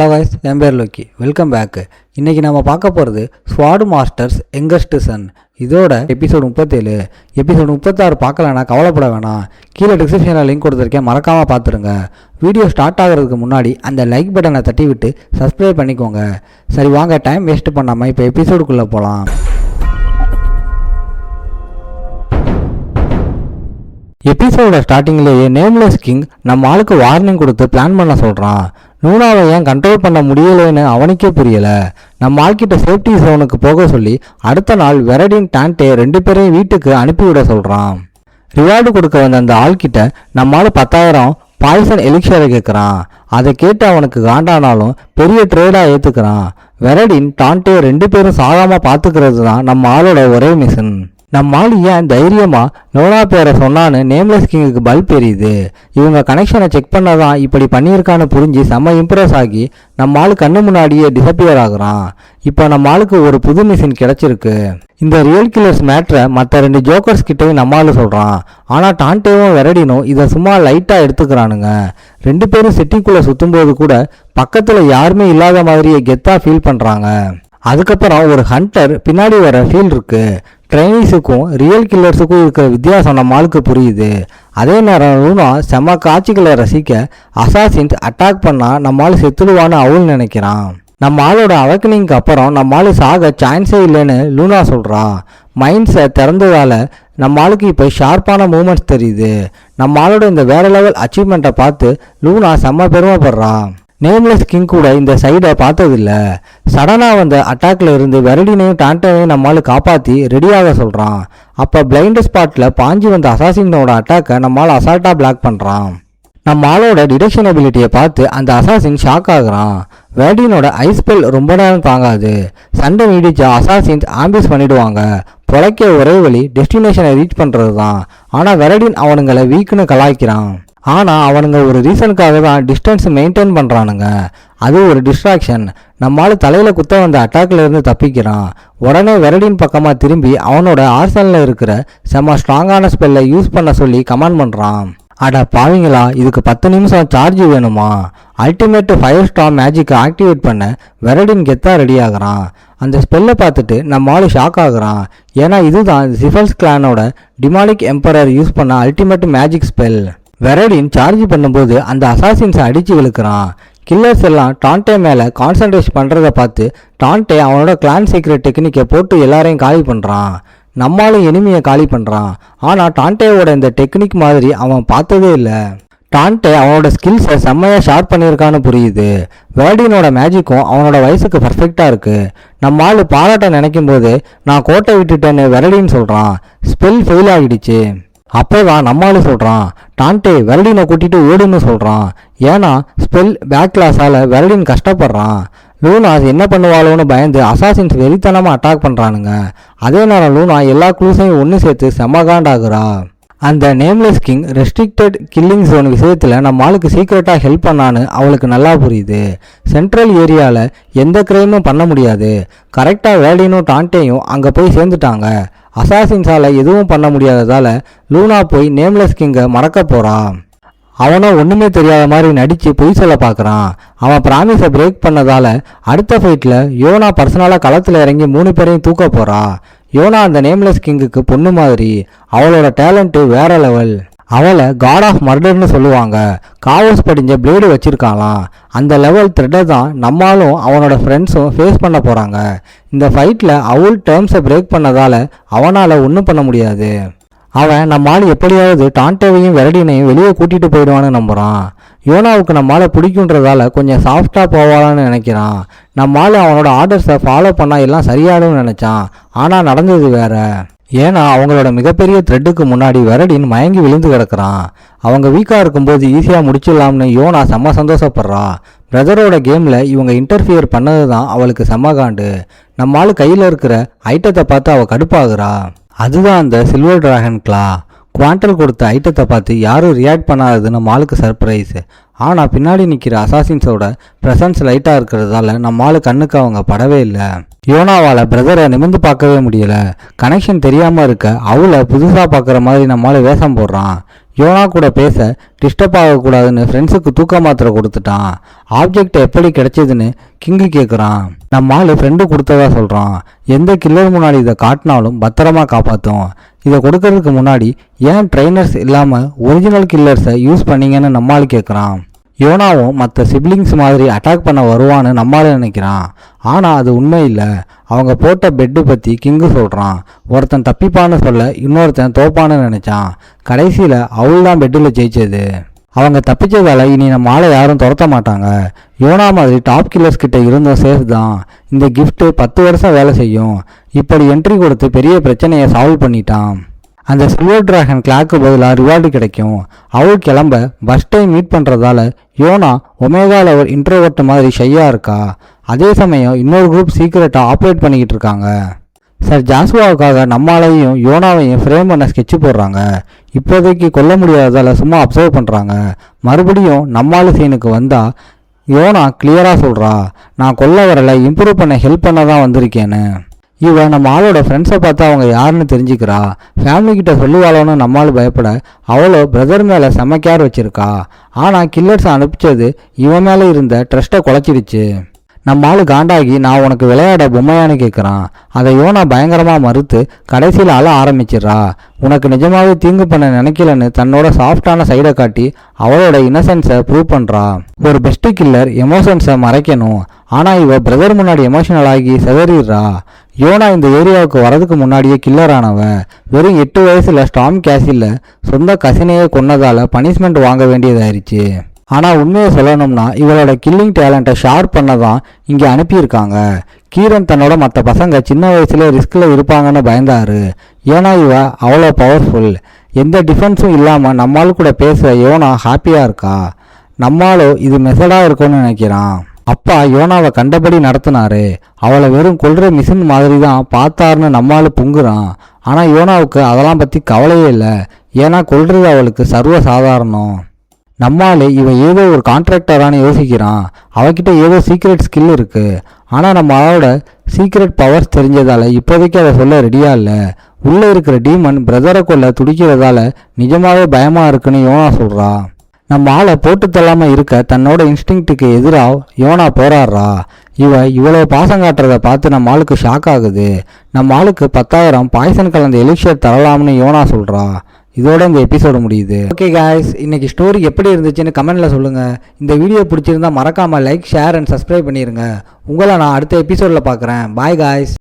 Hello guys, என் பேர் Loki. Welcome back. இன்றைக்கி நம்ம பார்க்க போகிறது ஸ்வாட் மாஸ்டர்ஸ் யங்கஸ்ட் சன். இதோட எபிசோடு 37. எபிசோடு 36 பார்க்கலன்னா கவலைப்பட வேணாம். கீழே டிஸ்கிரிப்ஷனில் லிங்க் கொடுத்துருக்கேன், மறக்காமல் பார்த்துருங்க. வீடியோ ஸ்டார்ட் ஆகிறதுக்கு முன்னாடி அந்த லைக் பட்டனை தட்டி விட்டு சப்ஸ்கிரைப் பண்ணிக்கோங்க. சரி வாங்க, டைம் வேஸ்ட் பண்ணாமல் இப்போ எபிசோடுக்குள்ளே போகலாம். எபிசோட ஸ்டார்டிங்லேயே நேம்லெஸ் கிங் நம்ம ஆளுக்கு வார்னிங் கொடுத்து பிளான் பண்ண சொல்கிறான். லூனாவை ஏன் கண்ட்ரோல் பண்ண முடியலைன்னு அவனுக்கே புரியலை. நம்ம ஆள்கிட்ட சேஃப்டி ஜோனுக்கு போக சொல்லி அடுத்த நாள் வெரடின் டான்டே 2 பேரையும் வீட்டுக்கு அனுப்பிவிட சொல்கிறான். ரிவார்டு கொடுக்க வந்த அந்த ஆள்கிட்ட நம்ம ஆள் 10,000 பாய்சன் எலிக்ஷரை கேட்குறான். அதை கேட்டு அவனுக்கு காண்டானாலும் பெரிய ட்ரேடாக ஏற்றுக்கிறான். வெரடின் டான்டே 2 பேரும் சாகாமல் பார்த்துக்கிறது தான் நம்ம ஆளோட ஒரே மிஷன். நம்ம ஆள் ஏன் தைரியமா லோனா பேரை சொன்னான்னு நேம்லெஸ் கிங்குக்கு பல்ப் எரியுது. இவங்க கனெக்ஷனை செக் பண்ணதான் இப்படி பண்ணியிருக்கான்னு புரிஞ்சு செம்ம இம்ப்ரெஸ் ஆகி நம்ம ஆளு கண்ணு முன்னாடியே டிசப்பியர் ஆகுறான். இப்போ நம்ம ஆளுக்கு ஒரு புது மிஷின் கிடைச்சிருக்கு. இந்த ரியல் கில்லர்ஸ் மேட்ரை மற்ற 2 ஜோக்கர்ஸ் கிட்டையும் நம்ம ஆளு சொல்கிறான். ஆனால் டான்டேவும் வெரடினும் இதை சும்மா லைட்டாக எடுத்துக்கிறானுங்க. 2 பேரும் சிட்டிக்குள்ளே சுற்றும்போது கூட பக்கத்தில் யாருமே இல்லாத மாதிரியே கெத்தாக ஃபீல் பண்ணுறாங்க. அதுக்கப்புறம் ஒரு ஹண்டர் பின்னாடி வர ஃபீல் இருக்கு. ட்ரைனீஸுக்கும் ரியல் கில்லர்ஸுக்கும் இருக்கிற வித்தியாசம் நம்ம ஆளுக்கு புரியுது. அதே நேரம் லூனா செம்ம காட்சிகளை ரசிக்க அசாசின்ஸ் அட்டாக் பண்ணால் நம்ம ஆள் செத்துடுவான்னு அவள் நினைக்கிறான். நம்ம ஆளோட அவக்கனிங்க்கு அப்புறம் நம்ம ஆள் சாக சான்ஸே இல்லைன்னு லூனா சொல்கிறா. மைண்ட்ஸை திறந்ததால் நம்ம ஆளுக்கு இப்போ ஷார்ப்பான மூமெண்ட்ஸ் தெரியுது. நம்ம ஆளோட இந்த வேற லெவல் அச்சீவ்மெண்ட்டை பார்த்து லூனா செம்ம பெருமைப்படுறா. நேம்லெஸ் கிங் கூட இந்த சைடை பார்த்ததில்ல. சடனாக வந்த அட்டாக்ல இருந்து வெரடினையும் டான்டனையும் நம்மளால காப்பாற்றி ரெடியாக சொல்கிறான். அப்போ பிளைண்ட் ஸ்பாட்டில் பாஞ்சி வந்த அசாசினோட அட்டாக்கை நம்மளால் அசால்ட்டாக பிளாக் பண்ணுறான். நம்ம ஆளோட டிடெக்ஷன் எபிலிட்டியை பார்த்து அந்த அசாசின் ஷாக் ஆகுறான். வெரடினோட ஐஸ்பெல் ரொம்ப நேரம் தாங்காது. சண்டை நீடிச்சா அசாசின்ஸ் ஆம்பிஸ் பண்ணிடுவாங்க. பொழைக்க ஒரே வழி டெஸ்டினேஷனை ரீச் பண்ணுறது தான். ஆனால் வெரடின் அவனுங்களை வீக்குன்னு கலாய்க்கிறான். ஆனால் அவனுங்க ஒரு ரீசனுக்காக தான் டிஸ்டன்ஸ் மெயின்டைன் பண்ணுறானுங்க. அது ஒரு டிஸ்ட்ராக்ஷன். நம்மளால தலையில் குத்த வந்த அட்டாக்ல இருந்து தப்பிக்கிறான். உடனே வெரடின் பக்கமாக திரும்பி அவனோட ஆர்சனில் இருக்கிற செம்ம ஸ்ட்ராங்கான ஸ்பெல்லை யூஸ் பண்ண சொல்லி கமாண்ட் பண்ணுறான். அட பாவீங்களா, இதுக்கு 10 நிமிஷம் சார்ஜ் வேணுமா? அல்டிமேட் ஃபயர் ஸ்டார்ம் மேஜிக்கை ஆக்டிவேட் பண்ண வெரடின் கெத்தாக ரெடி ஆகுறான். அந்த ஸ்பெல்லை பார்த்துட்டு நம்ம ஆள் ஷாக் ஆகுறான். ஏன்னா இதுதான் ஜிஃபல்ஸ் கிளானோட டிமானிக் எம்பரர் யூஸ் பண்ண அல்டிமேட் மேஜிக் ஸ்பெல். வெரடின் சார்ஜ் பண்ணும்போது அந்த அசாசின்ஸை அடித்து விழுக்கிறான். கில்லர்ஸ் எல்லாம் டான்டே மேலே கான்சன்ட்ரேட் பண்ணுறதை பார்த்து டான்டே அவனோட கிளான் சீக்ரெட் டெக்னிக்கை போட்டு எல்லாரையும் காலி பண்ணுறான். நம்மளும் எனிமியை காலி பண்ணுறான். ஆனால் டான்டேவோட இந்த டெக்னிக் மாதிரி அவன் பார்த்ததே இல்லை. டான்டே அவனோட ஸ்கில்ஸை செம்மையாக ஷார்ப் பண்ணியிருக்கான்னு புரியுது. வெரடினோட மேஜிக்கும் அவனோட வயசுக்கு பர்ஃபெக்டாக இருக்குது. நம்ம ஆள் பாராட்ட நினைக்கும் போது நான் கோட்டை விட்டுட்டேன்னு வெரடின்னு சொல்கிறான். ஸ்பெல் ஃபெயில் ஆகிடுச்சு. அப்போதான் நம்மளால சொல்கிறான், டான்டே வெரடினை கூட்டிட்டு ஓடுன்னு சொல்கிறான். ஏன்னா ஸ்பெல் பேக்லாஸால் வெரடின் கஷ்டப்படுறான். லூனா என்ன பண்ணுவாளோன்னு பயந்து அசாசின்ஸ் வெறித்தனமாக அட்டாக் பண்ணுறானுங்க. அதே நேரம் லூனா எல்லா க்ளூஸையும் ஒன்று சேர்த்து செம்மகாண்டாகுறா. அந்த nameless king restricted killing zone விஷயத்தில் நம்ம ஆளுக்கு சீக்கிரட்டாக ஹெல்ப் பண்ணான்னு அவளுக்கு நல்லா புரியுது. சென்ட்ரல் ஏரியாவில் எந்த கிரைமும் பண்ண முடியாது. கரெக்டாக வேடினும் டான்டேயும் அங்கே போய் சேர்ந்துட்டாங்க. அசாசின்ஸால் எதுவும் பண்ண முடியாததால் லூனா போய் நேம்லெஸ் கிங்கை மறக்க போகிறான். அவனும் ஒன்றுமே தெரியாத மாதிரி நடித்து பொய் சொல்ல பார்க்குறான். அவன் ப்ராமிஸை பிரேக் பண்ணதால் அடுத்த ஃபைட்டில் யோனா பர்சனலாக களத்தில் இறங்கி 3 பேரையும் தூக்க போகிறா. யோனா அந்த நேம்லெஸ் கிங்குக்கு பொண்ணு மாதிரி. அவளோட டேலண்ட்டு வேற லெவல். அவளை காட் ஆஃப் மர்டர்னு சொல்லுவாங்க. காவல்ஸ் படிஞ்ச பிளேடு வச்சிருக்காளாம். அந்த லெவல் த்ரெட்டை தான் நம்மளும் அவனோட ஃப்ரெண்ட்ஸும் ஃபேஸ் பண்ண போகிறாங்க. இந்த ஃபைட்டில் அவள் டேர்ம்ஸை பிரேக் பண்ணதால் அவனால் ஒன்றும் பண்ண முடியாது. அவன் நம்மால் எப்படியாவது டான்டேவையும் வெரடினையும் வெளியே கூட்டிகிட்டு போயிடுவான்னு நம்புகிறான். யோனாவுக்கு நம்மால் பிடிக்குன்றதால கொஞ்சம் சாஃப்டாக போவாளான்னு நினைக்கிறான். நம்மால் அவனோட ஆர்டர்ஸை ஃபாலோ பண்ணால் எல்லாம் சரியாடும்னு நினச்சான். ஆனால் நடந்தது வேற. ஏன்னா அவங்களோட மிகப்பெரிய த்ரெட்டுக்கு முன்னாடி வெரடின் மயங்கி விழுந்து கிடக்கிறான். அவங்க வீக்காக இருக்கும்போது ஈஸியாக முடிச்சிடலாம்னு யோனா செம்ம சந்தோஷப்படுறா. பிரதரோட கேமில் இவங்க இன்டர்ஃபியர் பண்ணது தான் அவளுக்கு செம்மகாண்டு. நம்மால் கையில் இருக்கிற ஐட்டத்தை பார்த்து அவள் கடுப்பாகிறா. அதுதான் அந்த சில்வர் டிராகன் கிளா. குவாண்டல் கொடுத்த ஐட்டத்தை பார்த்து யாரும் ரியாக்ட் பண்ணாதது நம்ம ஆளுக்கு சர்ப்ரைஸ். ஆனால் பின்னாடி நிற்கிற அசாசின்ஸோட ப்ரெசன்ஸ் லைட்டாக இருக்கிறதால நம்ம ஆளு கண்ணுக்கு அவங்க படவே இல்லை. யோனாவால் பிரதரை நிமிர்ந்து பார்க்கவே முடியல. கனெக்ஷன் தெரியாமல் இருக்க அவளை புதுசாக பார்க்குற மாதிரி நம்மளால வேஷம் போடுறான். யோனா கூட பேச டிஸ்டர்ப் ஆகக்கூடாதுன்னு ஃப்ரெண்ட்ஸுக்கு தூக்க மாத்திரை கொடுத்துட்டான். ஆப்ஜெக்ட் எப்படி கிடைச்சதுன்னு கிங்கு கேட்குறான். நம்ம ஆள் ஃப்ரெண்டு கொடுத்ததா சொல்கிறான். எந்த கில்லர் முன்னாடி இதை காட்டினாலும் பத்திரமா காப்பாற்றும். இதை கொடுக்கறதுக்கு முன்னாடி ஏன் ட்ரைனர்ஸ் இல்லாமல் ஒரிஜினல் கில்லர்ஸை யூஸ் பண்ணீங்கன்னு நம்மால் கேட்குறான். யோனாவும் மற்ற சிப்ளிங்ஸ் மாதிரி அட்டாக் பண்ண வருவான்னு நம்மால் நினைக்கிறான். ஆனால் அது உண்மை இல்லை. அவங்க போட்ட பெட்டு பற்றி கிங்கு சொல்கிறான். ஒருத்தன் தப்பிப்பான்னு சொல்ல இன்னொருத்தன் தோப்பான்னு நினச்சான். கடைசியில் அவள் தான் பெட்டில் ஜெயிச்சது. அவங்க தப்பிச்சதால இனி நம்ம ஆளை யாரும் துரத்த மாட்டாங்க. யோனா மாதிரி டாப் கில்லர்ஸ் கிட்ட இருந்தும் சேஃப் தான். இந்த கிஃப்ட்டு 10 வருஷம் வேலை செய்யும். இப்படி என்ட்ரி கொடுத்து பெரிய பிரச்சனையை சால்வ் பண்ணிட்டான். அந்த சில்வர் டிராகன் கிளாக்கு பதிலாக ரிவார்டு கிடைக்கும். அவள் கிளம்ப பஸ் டைம் மீட் பண்ணுறதால யோனா ஒமேகா லெவல் இன்ட்ரோவர்ட் மாதிரி ஷையாக இருக்கா. அதே சமயம் இன்னொரு குரூப் சீக்கிரட்டாக ஆப்ரேட் பண்ணிக்கிட்டு இருக்காங்க. சார் ஜாஸ்வாவுக்காக நம்மாலையும் யோனாவையும் ஃப்ரேம் பண்ண ஸ்கெட்சு போடுறாங்க. இப்போதைக்கு கொல்ல முடியாததால் சும்மா அப்சர்வ் பண்ணுறாங்க. மறுபடியும் நம்மால் சீனுக்கு வந்தால் யோனா கிளியராக சொல்கிறா, நான் கொல்ல வரலை, இம்ப்ரூவ் பண்ண ஹெல்ப் பண்ண தான் வந்திருக்கேன்னு. இவன் நம்ம ஆளோட ஃப்ரெண்ட்ஸை பார்த்தா அவங்க யாருன்னு தெரிஞ்சுக்கிறா. ஃபேமிலி கிட்ட சொல்லுவாளோன்னு நம்மால் பயப்பட அவளோ பிரதர் மேலே செம்ம கேர் வச்சிருக்கா. ஆனால் கில்லர்ஸை அனுப்பிச்சது இவன் மேலே இருந்த ட்ரஸ்ட்டை குலைச்சிடுச்சு. நம்ம ஆள் காண்டாகி நான் உனக்கு விளையாட பொம்மையானு கேட்குறான். அதை யோனா பயங்கரமாக மறுத்து கடைசியில் அழ ஆரம்பிச்சிடறா. உனக்கு நிஜமாவே தீங்கு பண்ண நினைக்கலன்னு தன்னோட சாஃப்டான சைடை காட்டி அவளோட இன்னசென்ஸை ப்ரூவ் பண்ணுறா. ஒரு பெஸ்ட்டு கில்லர் எமோஷன்ஸை மறைக்கணும். ஆனால் இவ பிரதர் முன்னாடி எமோஷனல் ஆகி செதறிடுறா. யோனா இந்த ஏரியாவுக்கு வரதுக்கு முன்னாடியே கில்லர் ஆனவன். வெறும் 8 வயசில் ஸ்டாம் கேசில் சொந்த கசினையே கொன்னதால் பனிஷ்மெண்ட் வாங்க வேண்டியதாயிருச்சு. ஆனால் உண்மையை சொல்லணும்னா இவளோட கில்லிங் டேலண்ட்டை ஷார்ப் பண்ண தான் இங்கே அனுப்பியிருக்காங்க. கீரன் தன்னோட மற்ற பசங்க சின்ன வயசுல ரிஸ்கில் இருப்பாங்கன்னு பயந்தாரு. ஏன்னா இவ அவ்வளோ பவர்ஃபுல். எந்த டிஃபென்ஸும் இல்லாமல் நம்மால் கூட பேச யோனா ஹாப்பியாக இருக்கா. நம்மாலும் இது மெசடாக இருக்கும்னு நினைக்கிறான். அப்பா யோனாவை கண்டபடி நடத்தினாரு. அவளை வெறும் கொல்ற மிஷின் மாதிரி தான் பார்த்தாருன்னு நம்மால் பொங்குறான். ஆனால் யோனாவுக்கு அதெல்லாம் பற்றி கவலையே இல்லை. ஏன்னா கொல்றது அவளுக்கு சர்வ சாதாரணம். நம்மால் இவன் ஏதோ ஒரு கான்ட்ராக்டரானு யோசிக்கிறான். அவகிட்ட ஏதோ சீக்ரெட் ஸ்கில் இருக்குது. ஆனால் நம்ம அவளோட சீக்ரெட் பவர்ஸ் தெரிஞ்சதால் இப்போதைக்கு அதை சொல்ல ரெடியாக இல்லை. உள்ளே இருக்கிற டீமன் பிரதரை கொல்ல துடிக்கிறதால நிஜமாவே பயமாக இருக்குன்னு யோனா சொல்கிறா. நம்ம ஆளை போட்டு தள்ளாமல் இருக்க தன்னோட இன்ஸ்டிங்க்டுக்கு எதிராக யோனா போராடுறா. இவ்வளோ பாசம் காட்டுறதை பார்த்து நம்ம ஆளுக்கு ஷாக் ஆகுது. நம்ம ஆளுக்கு 10,000 பாய்சன் கலந்த எலிக்ஷர் தரலாம்னு யோனா சொல்கிறா. இதோட இந்த எபிசோடு முடியுது. ஓகே காய்ஸ், இன்னைக்கு ஸ்டோரி எப்படி இருந்துச்சுன்னு கமெண்ட்டில் சொல்லுங்கள். இந்த வீடியோ பிடிச்சிருந்தா மறக்காமல் லைக், ஷேர் அண்ட் சப்ஸ்கிரைப் பண்ணிடுங்க. உங்களை நான் அடுத்த எபிசோடில் பார்க்குறேன். Bye guys.